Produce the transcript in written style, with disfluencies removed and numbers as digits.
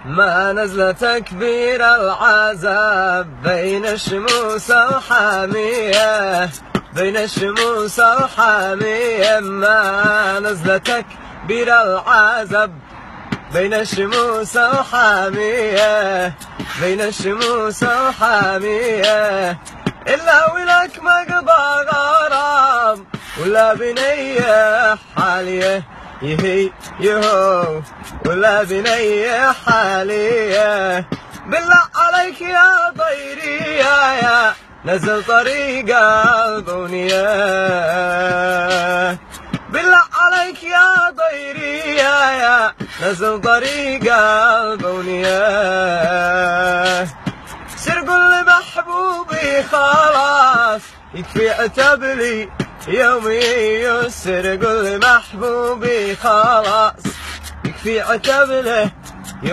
ما نزل تكبير العذاب بين الشموس وحامية، بين الشموس وحامية. ما نزل تكبير العذاب بين الشموس وحامية، بين الشموس وحامية. إلا ولك مقبى غرام ولا بنية حالية، يهي يهو ولا بنية حالية. بالله عليك يا ضيرية يا نزل طريق البنية، بالله عليك يا ضيرية يا نزل طريق البنية. سر قل لمحبوبي خلاص يكفي عتب لي يومي يسر، قل لمحبوبي خلاص يكفي عتب له يومي.